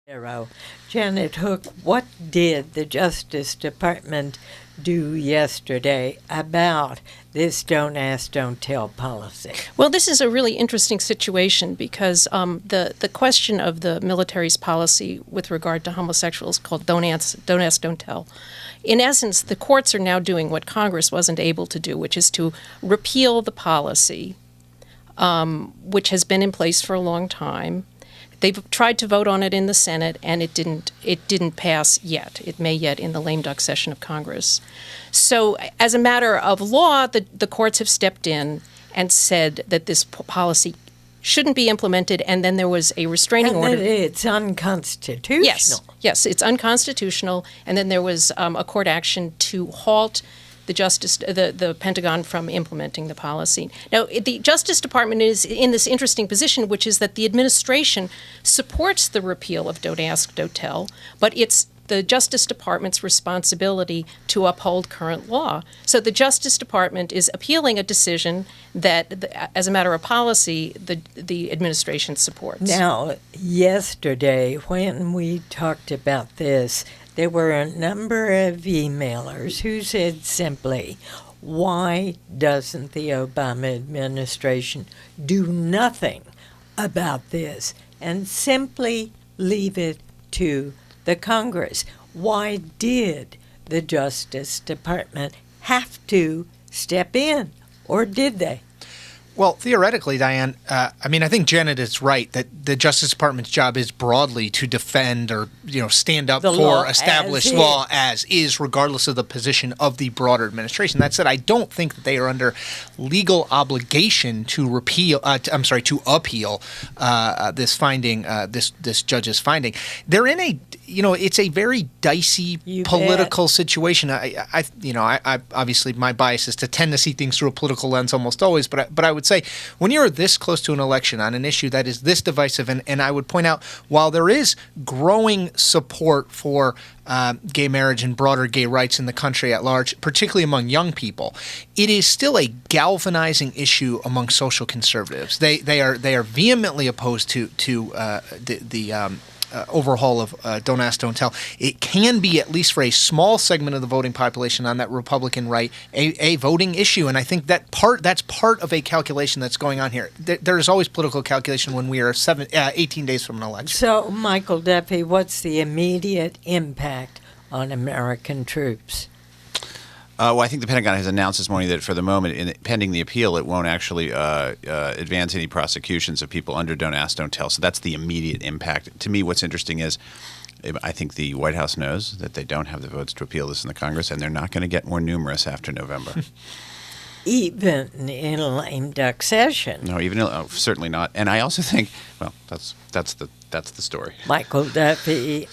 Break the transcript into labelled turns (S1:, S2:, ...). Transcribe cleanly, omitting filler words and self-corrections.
S1: Arrow. Janet Hook, what did the Justice Department do yesterday about this don't ask, don't tell policy?
S2: Well, this is a really interesting situation because the question of the military's policy with regard to homosexuals called don't ask, don't tell. In essence, the courts are now doing what Congress wasn't able to do, which is to repeal the policy, which has been in place for a long time. They've tried to vote on it in the Senate, and it didn't pass yet. It may yet in the lame duck session of Congress. So as a matter of law, the courts have stepped in and said that this policy shouldn't be implemented, and then there was a restraining order.
S1: And it's unconstitutional.
S2: Yes, it's unconstitutional, and then there was a court action to halt the Pentagon from implementing the policy. Now, the Justice Department is in this interesting position, which is that the administration supports the repeal of Don't Ask, Don't Tell, but it's the Justice Department's responsibility to uphold current law. So the Justice Department is appealing a decision that, as a matter of policy, the administration supports.
S1: Now, yesterday, when we talked about this, there were a number of emailers who said simply, why doesn't the Obama administration do nothing about this and simply leave it to the Congress? Why did the Justice Department have to step in, or did they?
S3: Well, theoretically, Diane, I think Janet is right that the Justice Department's job is broadly to defend or, stand up for established law as is, regardless of the position of the broader administration. That said, I don't think that they are under legal obligation to appeal this finding, this judge's finding. They're in a it's a very dicey political situation. I obviously my bias is to tend to see things through a political lens almost always, but I would say when you're this close to an election on an issue that is this divisive, and I would point out, while there is growing support for gay marriage and broader gay rights in the country at large, particularly among young people, it is still a galvanizing issue among social conservatives. They are vehemently opposed to the overhaul of Don't Ask, Don't Tell. It can be, at least for a small segment of the voting population on that Republican right, a voting issue. And I think that's part of a calculation that's going on here. There is always political calculation when we are 18 days from an election.
S1: So, Michael Duffy, what's the immediate impact on American troops?
S4: Well, I think the Pentagon has announced this morning that for the moment, pending the appeal, it won't actually advance any prosecutions of people under Don't Ask, Don't Tell. So that's the immediate impact. To me, what's interesting is I think the White House knows that they don't have the votes to appeal this in the Congress, and they're not going to get more numerous after November.
S1: Even in a lame duck session.
S4: No, certainly not. And I also think, well, that's the story.
S1: Michael Duffy.